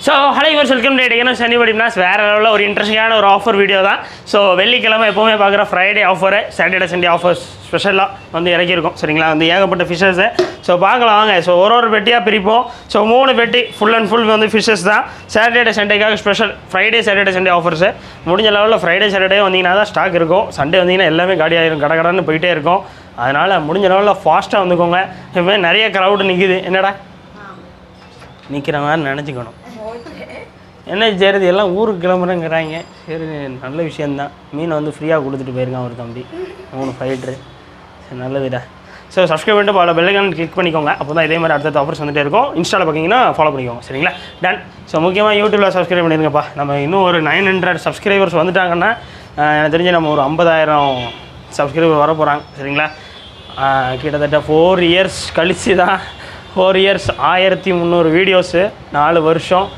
So hello your welcome டே டேனா சனி படினா வேறு லெவலில் ஒரு இன்ட்ரெஸ்டிங்கான ஒரு ஆஃபர் வீடியோ தான். ஸோ வெள்ளிக்கிழமை எப்போவுமே பார்க்குற Friday offer, Saturday Sunday offers ஸ்பெஷலாக வந்து இறக்கியிருக்கோம். சரிங்களா, வந்து ஏகப்பட்ட ஃபிஷ்ஷஸு. ஸோ பார்க்கலாம் வாங்க. ஸோ ஒரு பெட்டியாக பிரிப்போம். ஸோ 3 பெட்டி ஃபுல் அண்ட் ஃபுல் வந்து ஃபிஷ்ஷஸ் தான். சாட்டர்டே சண்டேக்காக special Friday Saturday Sunday offers. முடிஞ்ச லெவலில் ஃப்ரைடே சாட்டர்டே வந்தீங்கன்னா தான் ஸ்டாக் இருக்கும். சண்டே வந்தீங்கன்னா எல்லாமே காலி ஆயிரும், கடன்னு போயிட்டே இருக்கும். அதனால் முடிஞ்ச லெவலில் ஃபாஸ்ட்டாக வந்துக்கோங்க. இப்போ நிறைய க்ரௌடு நிற்கிது. என்னடா நிற்கிற மாதிரி நினச்சிக்கணும். என்ன செய்கிறது, எல்லாம் ஊருக்கு கிளம்புறேங்கிறாங்க. சரி, நல்ல விஷயந்தான். மீனை வந்து ஃப்ரீயாக கொடுத்துட்டு போயிருக்கான் ஒரு தம்பி, 3 ஃபைட்ரு. சரி, நல்லதுடா. ஸோ சப்ஸ்கிரைப் பண்ணிட்டு பல பெல்லைக்கான கிளிக் பண்ணிக்கோங்க. அப்போ தான் இதே மாதிரி அடுத்த ஆஃபர்ஸ் வந்துகிட்டே இருக்கும். இன்ஸ்டாவில் பார்த்தீங்கன்னா ஃபாலோ பண்ணிக்கோங்க. சரிங்களா, டன். ஸோ முக்கியமாக யூடியூப்பில் சப்ஸ்கிரைப் பண்ணிருங்கப்பா. நம்ம இன்னும் ஒரு 900 சப்ஸ்கிரைபர்ஸ் வந்துட்டாங்கன்னா எனக்கு தெரிஞ்சு நம்ம ஒரு 50,000 சப்ஸ்கிரைபர் வர போகிறாங்க. சரிங்களா, கிட்டத்தட்ட 4 இயர்ஸ் கழிச்சு தான் 4 இயர்ஸ் 1300 வீடியோஸு 4 வருஷம்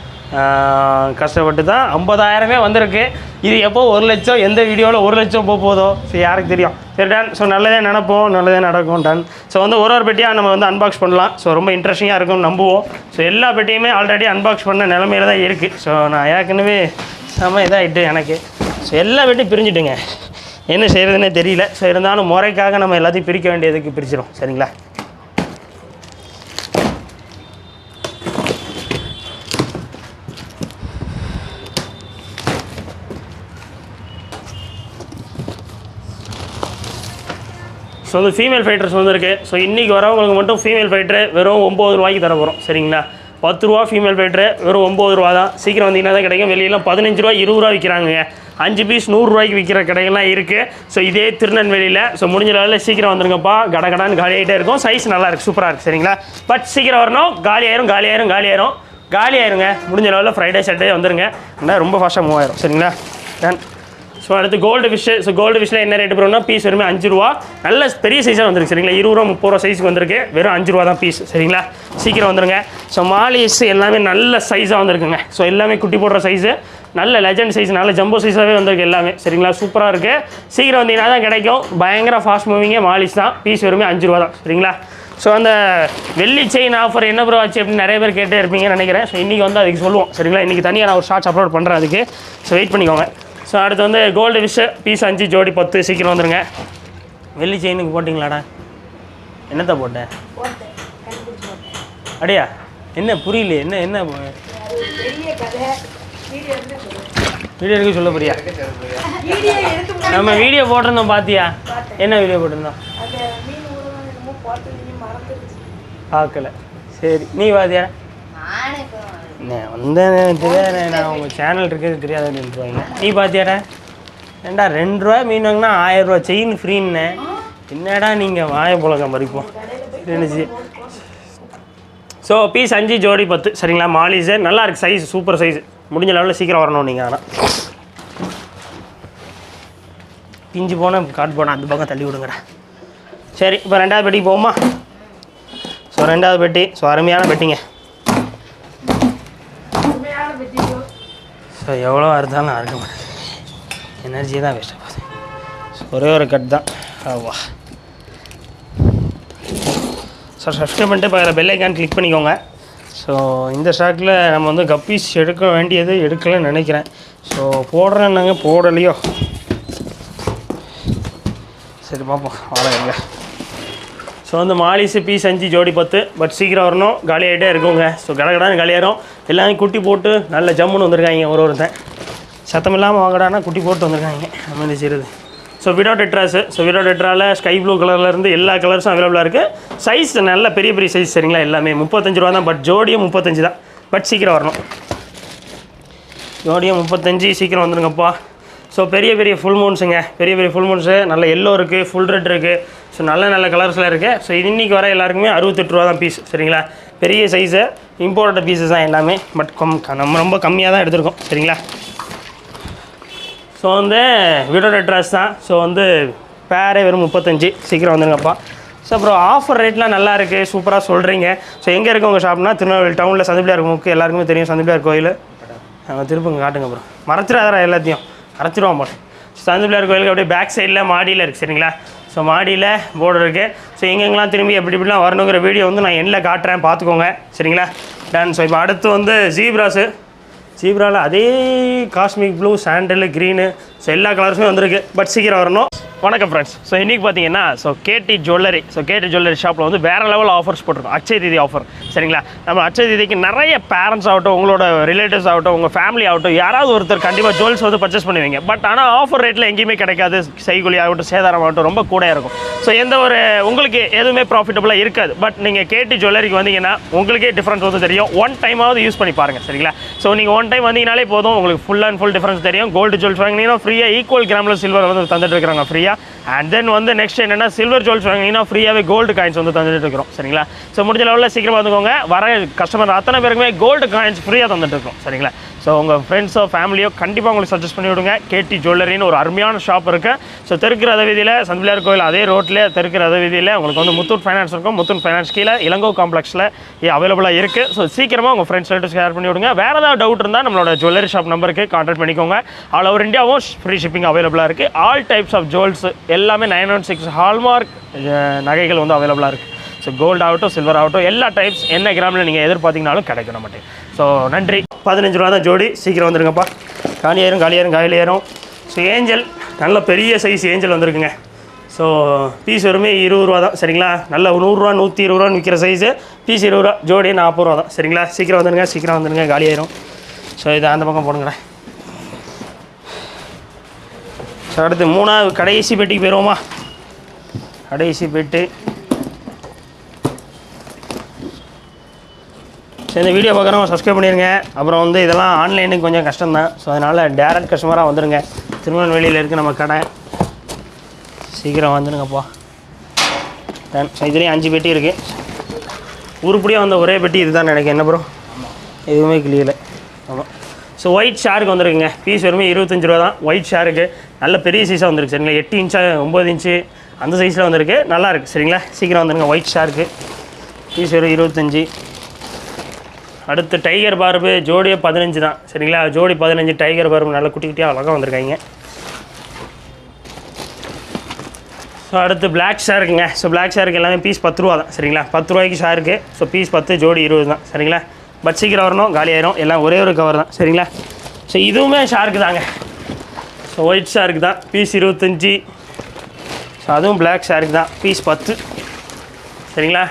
கஷ்டப்பட்டு தான் 50,000 வந்திருக்கு. இது எப்போ 1 லட்சம், எந்த வீடியோவில் 1 லட்சம் போதோ சரி யாருக்கு தெரியும். சரி, டன். ஸோ நல்லதே நினைப்போம், நல்லதே நடக்கும். டன். ஸோ வந்து ஒரு பெட்டியாக நம்ம வந்து அன்பாக்ஸ் பண்ணலாம். ஸோ ரொம்ப இன்ட்ரெஸ்டிங்காக இருக்கும்னு நம்புவோம். ஸோ எல்லா பெட்டியுமே ஆல்ரெடி அன்பாக்ஸ் பண்ண நிலமையில தான் இருக்குது. ஸோ நான் ஏற்கனவே செம்ம இதாகிட்டு எனக்கு. ஸோ எல்லா பெட்டியும் பிரிஞ்சுட்டுங்க, என்ன செய்கிறதுனே தெரியல. ஸோ இருந்தாலும் முறைக்காக நம்ம எல்லாத்தையும் பிரிக்க வேண்டியதுக்கு பிரிச்சிடும். சரிங்களா, ஸோ வந்து ஃபீமேல் ஃபைட்டர்ஸ் வந்துருக்கு. ஸோ இன்றைக்கி வரவங்களுக்கு மட்டும் ஃபீமேல் ஃபைட்ரு வெறும் 9 ரூபாய்க்கு தர போகிறோம். சரிங்களா, 10 ரூபா ஃபீமேல் ஃபைட்ரு வெறும் 9 ரூபா தான். சீக்கிரம் வந்தீங்கன்னா தான் கிடைக்கும். வெளியெல்லாம் 15 ரூபா 20 ரூபா விற்கிறாங்க. 5 பீஸ் 100 ரூபாய்க்கு விற்கிற கடைகள்லாம் இருக்குது. ஸோ இதே திருநெல்வேலியில். ஸோ முடிஞ்ச லெவலில் சீக்கிரம் வந்துருங்கப்பா. கடான்னு காலி ஆகிட்டே இருக்கும். சைஸ் நல்லா இருக்குது, சூப்பராக இருக்குது. சரிங்களா, பட் சீக்கிரம் வரணும். காலி ஆயிருங்க. முடிஞ்ச லெவலில் ஃப்ரைடே சாட்டர்டே வந்துருங்க. ஆனால் ரொம்ப ஃபாஸ்ட்டாக மூவ் ஆயிரும். சரிங்களா, டன். ஸோ அடுத்து கோல்டு ஃபிஷ்ஷு. ஸோ கோல்டு ஃபிஷ்ஷில் என்ன ரேட்டு போகிறோம்னா பீஸ் வெறுமே 5 ரூபா. நல்ல பெரிய சைஸாக வந்துருக்கு. சரிங்களா, 20 ரூபா 30 ரூபா சைஸுக்கு வந்திருக்கு. வெறும் 5 ரூபா தான் பீஸ். சரிங்களா, சீக்கிரம் வந்துருங்க. ஸோ மாலிஸ் எல்லாமே நல்ல சைஸாக வந்துருக்குங்க. ஸோ எல்லாமே குட்டி போடுற சைஸு, நல்ல லெஜண்ட் சைஸ், நல்ல ஜம்போ சைஸாகவே வந்திருக்கு எல்லாமே. சரிங்களா, சூப்பராக இருக்குது. சீக்கிரம் வந்தீங்கன்னா தான் கிடைக்கும். பயங்கர ஃபாஸ்ட் மூவிங்கே மாலிஸ் தான். பீஸ் வெறுமே 5 ரூபா தான். சரிங்களா, ஸோ அந்த வெள்ளி செயின் ஆஃபர் என்ன ப்ரோ ஆச்சு அப்படின்னு நிறைய பேர் கேட்டே இருப்பீங்கன்னு நினைக்கிறேன். ஸோ இன்றைக்கி வந்து அதுக்கு சொல்லுவோம். சரிங்களா, இன்றைக்கி தனியாக நான் ஒரு ஷார்ட்ஸ் அப்லோட் பண்ணுறேன் அதுக்கு. ஸோ வெயிட் பண்ணிக்கோங்க. ஸோ அடுத்து வந்து கோல்டு ஃபிஷ்ஷு பீஸ் 5 ஜோடி 10. சீக்கிரம் வந்துருங்க. வெள்ளி செயினுக்கு போட்டிங்களாடா? என்னத்தை போட்டேன்? அடையா, என்ன புரியல? என்ன வீடியோ எடுக்க சொல்ல போறியா? நம்ம வீடியோ போட்டிருந்தோம், பார்த்தியா? என்ன வீடியோ போட்டிருந்தோம்? பார்க்கல. சரி, நீ பார்த்தியா? தெரியாது, நான் உங்கள் சேனல் இருக்கிறது தெரியாதுன்னு. நீ பார்த்தியாடா? ஏண்டா 2 ரூபா மீன் வாங்கினா 1000 ரூபா செயின் ஃப்ரீன்னு. என்னடா நீங்கள் வாய புழக்கம் பறிப்போம் இருந்துச்சு. ஸோ பீஸ் 5 ஜோடி 10. சரிங்களா, மாலிஸு நல்லா இருக்குது. Size super size. முடிஞ்ச லெவலில் சீக்கிரம் வரணும் நீங்கள். ஆனால் பிஞ்சு போனால் காட்டு போனால் அந்த பக்கம் தள்ளி விடுங்கடா. சரி, இப்போ 2வது பெட்டிக்கு போகுமா? ஸோ 2வது பெட்டி. ஸோ அருமையான பெட்டிங்க. ஸோ எவ்வளோ அறுத்தாலும் அறுக்க மாட்டேன், எனர்ஜி தான் வேஸ்ட்டாக போகுது. ஒரே ஒரு கட் தான். வா. ஸோ சப்ஸ்கிரைப் பண்ணிட்டு இப்போ பெல் ஐக்கான் கிளிக் பண்ணிக்கோங்க. ஸோ இந்த ஸ்டாக்கில் நம்ம வந்து கப்பீஸ் எடுக்க வேண்டியது எடுக்கலன்னு நினைக்கிறேன். ஸோ போடுறேன்னாங்க, போடலையோ. சரி பார்ப்போம், வாங்க. ஸோ வந்து மாலிஸு பீஸ் 5 ஜோடி 10. பட் சீக்கிரம் வரணும், காலி ஆகிட்டே இருக்குங்க. ஸோ கடகடான்னு காலியாயிரும். எல்லாமே குட்டி போட்டு நல்ல ஜம்முன்னு வந்திருக்காங்க. ஒருத்தன் சத்தம் இல்லாமல் வாங்கடானா குட்டி போட்டு வந்திருக்காங்க. நம்ம இந்த செய்கிறது. So widow tetras. So widow டெட்ராவில் ஸ்கை ப்ளூ கலர்லேருந்து எல்லா கலர்ஸும் அவைலபிளாக இருக்குது. சைஸ் நல்ல பெரிய பெரிய சைஸ். சரிங்களா, எல்லாமே 35 ரூபா தான். பட் ஜோடியும் 35 தான். பட் சீக்கிரம் வரணும். ஜோடியும் 35. சீக்கிரம் வந்துருங்கப்பா. ஸோ பெரிய பெரிய ஃபுல் மூன்ஸுங்க. பெரிய ஃபுல் மூன்ஸு. நல்ல எல்லோ இருக்குது, ஃபுல் ரெட் இருக்குது. ஸோ நல்ல கலர்ஸில் இருக்குது. ஸோ இது இன்றைக்கி வர எல்லாருக்குமே 68 ரூபா தான் பீஸ். சரிங்களா, பெரிய சைஸு இம்போர்ட்டட் பீஸஸ் தான் எல்லாமே. பட் நம்ம ரொம்ப கம்மியாக தான் எடுத்துருக்கோம். சரிங்களா, ஸோ வந்து விடோ டெட்ராஸ் தான். ஸோ வந்து பேரே வெறும் 35. சீக்கிரம் வந்துருங்கப்பா. ஸோ அப்புறம் ஆஃபர் ரேட்லாம் நல்லா இருக்குது, சூப்பராக சொல்கிறீங்க. ஸோ எங்கே இருக்குது உங்கள் ஷாப்னா? திருநெல்வேலி டவுனில் சந்திப்பிள்ளையார் முக்கு எல்லாருக்குமே தெரியும். சந்திப்பிள்ளையார் கோயில் திருப்பங்க காட்டுங்க. அப்புறம் மறைச்சிடாதரா, எல்லாத்தையும் மறைச்சிடுவோம் போட்டு. சந்திப்பிள்ளையார் கோயிலுக்கு அப்படியே பேக் சைடில் மாடியில் இருக்குது. சரிங்களா, ஸோ மாடியில் போர்டு இருக்குது. ஸோ எங்கெங்கெல்லாம் திரும்பி எப்படிலாம் வரணுங்கிற வீடியோ வந்து நான் எண்ணில் காட்டுறேன், பார்த்துக்கோங்க. சரிங்களா, டன். ஸோ இப்போ அடுத்து வந்து ஜீப்ராஸு ஜீப்ராவில் அதே cosmic blue, sandal, green, so எல்லா கலர்ஸுமே வந்திருக்கு. பட் சீக்கிரம் வரணும். வணக்கம் ஃப்ரெண்ட்ஸ். ஸோ இன்றைக்கி பார்த்தீங்கன்னா கேடி ஜுவல்லரி ஷாப்பில் வந்து வேறு லெவல் ஆஃபர்ஸ் போட்டிருக்கோம். அக்ஷய தீதி ஆஃபர். சரிங்களா? நம்ம அக்ஷய தீதிக்கு நிறைய பேரண்ட்ஸ் ஆகட்டும், உங்களோட ரிலேட்டிவ்ஸ் ஆகட்டும், உங்கள் ஃபேமிலி ஆகட்டும், யாராவது ஒருத்தர் கண்டிப்பாக ஜுவல்ஸ் வந்து பர்ச்சேஸ் பண்ணுவீங்க. பட் ஆனால் ஆஃபர் ரேட்டில் எங்கேயுமே கிடைக்காது. செய்கூலி ஆகட்டும், சேதாரம் ஆகட்டும் ரொம்ப கூட இருக்கும். ஸோ எந்த ஒரு உங்களுக்கு எதுவுமே ப்ராஃபிட்டபுளாக இருக்காது. பட் நீங்கள் கேடி ஜுவல்லரிக்கு வந்தீங்கன்னா உங்களுக்கே டிஃப்ரென்ஸ் வந்து தெரியும். ஒன் டைமாவது யூஸ் பண்ணி பாருங்கள். சரிங்களா? ஸோ நீங்கள் ஒன் டைம் வந்தீங்கனாலே போதும், உங்களுக்கு ஃபுல் அண்ட் ஃபுல் டிஃப்ரென்ஸ் தெரியும். கோல்டு ஜுவல்ஸ் வாங்கினீங்கன்னா ஃப்ரீயாக ஈக்குவல் கிராமில் சில்வர் வந்து தந்துட்டு இருக்கிறாங்க ஃப்ரீயாக. அண்ட் தென் வந்து நெக்ஸ்ட் என்னென்னா சில்வர் ஜுவல்ஸ் வாங்கினீங்கன்னா ஃப்ரீயாகவே கோல்டு காயின்ஸ் வந்து தந்துட்டு இருக்கிறோம். சரிங்களா? ஸோ முடிஞ்ச லெவலில் சீக்கிரமாக வந்துக்கோங்க. வர கஸ்டமர் அத்தனை பேருக்குமே கோல்டு காயின்ஸ் ஃப்ரீயாக தந்துட்டு இருக்கோம். சரிங்களா? ஸோ உங்கள் ஃப்ரெண்ட்ஸோ ஃபேமிலியோ கண்டிப்பாக உங்களுக்கு சஜஸ்ட் பண்ணி விடுங்க. கேடி ஜுவல்லரின்னு ஒரு அருமையான ஷாப் இருக்குது. ஸோ தெற்கு ரத வீதியில், சந்திலார் கோயில் அதே ரோட்டில் தெற்கு ரத வீதியில் உங்களுக்கு வந்து முத்தூட் ஃபைனான்ஸ் இருக்கும். முத்தூட் ஃபைனான்ஸ் கீழே இளங்கோ காம்ப்ளெக்ஸில் அவைலபிளாக இருக்குது. ஸோ சீக்கிரமாக உங்கள் ஃப்ரெண்ட்ஸ் ஷேர் பண்ணி விடுங்க. வேறு ஏதாவது டவுட் இருந்தால் நம்மளோட ஜுவல்லரி ஷாப் நம்பருக்கு கான்டாக்ட் பண்ணிக்கோங்க. ஆல் ஓவர் இந்தியாவும் ஃப்ரீ ஷிப்பிங் அவைலபிளாக இருக்குது. ஆல் டைப்ஸ் ஆஃப் ஜுவல்ஸ் எல்லாமே 916 ஹால்மார்க் நகைகள் வந்து அவைலபிளாக இருக்குது. ஸோ கோல்டு ஆகட்டும், சில்வர் ஆகட்டும், எல்லா டைப்ஸ் என்ன கிராமில் நீங்கள் எதிர்பார்த்தீங்கனாலும் கிடைக்கும் நம்மகிட்ட. ஸோ நன்றி. 15 ரூபா தான் ஜோடி. சீக்கிரம் வந்துருங்கப்பா. காலியாயிரும். ஸோ ஏஞ்சல் நல்ல பெரிய சைஸ் ஏஞ்சல் வந்துருக்குங்க. ஸோ பீஸ் வருமே 20 ரூபா தான். சரிங்களா? நல்ல 100 ரூபா 120 ரூபான்னு விற்கிற சைஸு. பீஸ் 20 ரூபா, ஜோடி 40 ரூபா தான். சரிங்களா? சீக்கிரம் வந்துருங்க. காலியாயிரும். ஸோ இதை அந்த பக்கம் போடுங்களேன். ஸோ அடுத்து 3வது கடைசி பெட்டிக்கு போயிடுவோமா? கடைசி பெட்டு. ஸோ இந்த வீடியோ பார்க்குறவங்க சப்ஸ்கிரைப் பண்ணிடுங்க. அப்புறம் வந்து இதெல்லாம் ஆன்லைனுக்கு கொஞ்சம் கஷ்டம்தான். ஸோ அதனால் டேரக்ட் கஸ்டமராக வந்துடுங்க. திருநெல்வேலியில் இருக்குது நம்ம கடை. சீக்கிரம் வந்துடுங்கப்பா. ஸோ இதுலேயும் 5 பெட்டி இருக்குது. உருப்படியாக வந்த ஒரே பெட்டி இது தான் நினைக்கிறேன். என்ன ப்ரோ? எதுவுமே கிளியலை. ஆமாம். ஸோ ஒயிட் ஷேருக்கு வந்துருக்குங்க. பீஸ் வருமே 25 ரூபா தான். ஒயிட் ஷேருக்கு நல்ல பெரிய சைஸாக வந்துருக்கு. சரிங்களா? 8 இன்ச்சா 9 இன்ச்சு அந்த சைஸில் வந்துருக்கு. நல்லாயிருக்கு. சரிங்களா? சீக்கிரம் வந்துருங்க. ஒயிட் ஷேருக்கு பீஸ் வரும் 25. அடுத்து டைகர் பார்பு ஜோடியே 15 தான். சரிங்களா? ஜோடி 15 டைகர் பார்பு நல்லா குட்டி குட்டியாக அழகாக வந்திருக்காங்க. ஸோ அடுத்து பிளாக் ஷேருக்குங்க. ஸோ பிளாக் ஷேருக்கு எல்லாமே பீஸ் 10 ரூபா தான். சரிங்களா? 10 ரூபாய்க்கு ஷேருக்கு. ஸோ பீஸ் 10, ஜோடி 20 தான். சரிங்களா? பட் சீக்கிரம் வரணும், காலியாயிரும். எல்லாம் ஒரே ஒரு கவர் தான். சரிங்களா? ஸோ இதுவுமே ஷார்க்கு தாங்க. ஸோ ஒயிட் ஷார்க்கு தான். பீஸ் 25. ஸோ அதுவும் பிளாக் ஷார்க்கு தான். பீஸ் 10. சரிங்களா?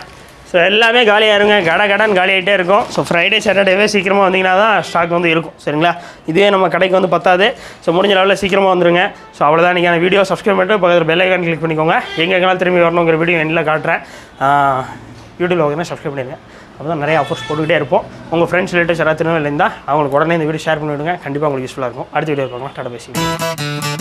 ஸோ எல்லாமே காலியாயிருங்க. கடன் காலி ஆகிட்டே இருக்கும். ஸோ ஃப்ரைடே சாட்டர்டேவே சீக்கிரமாக வந்தீங்கன்னா தான் ஸ்டாக் வந்து இருக்கும். சரிங்களா? இதே நம்ம கடைக்கு வந்து பத்தாது. ஸோ முடிஞ்ச லெவலில் சீக்கிரமாக வந்துருங்க. ஸோ அவ்வளோதான். நீங்கள் வீடியோ சப்ஸ்கிரைப் பண்ணிட்டு பக்கத்தில் பெல் ஐக்கான் கிளிக் பண்ணிக்கோங்க. எங்கெங்கெல்லாம் திரும்பி வரணுங்கிற வீடியோ எண்ணில் காட்டுறேன். யூடியூப்பில் வந்து சப்ஸ்கிரைப் பண்ணிடுங்க. அப்போ தான் நிறைய ஆஃபர்ஸ் போட்டுக்கிட்டே இருப்போம். உங்கள் ஃப்ரெண்ட்ஸ் ரிலேட்டிவ்ஸ் யாராவது திருநெல்வேலியில் இருந்தால் அவங்களுக்கு உடனே இந்த வீடியோ ஷேர் பண்ணி விடுங்க. கண்டிப்பாக உங்களுக்கு யூஸ்ஃபுல்லாக இருக்கும். அடுத்த வீடியோ பார்க்கலாம். டாடா பேசி.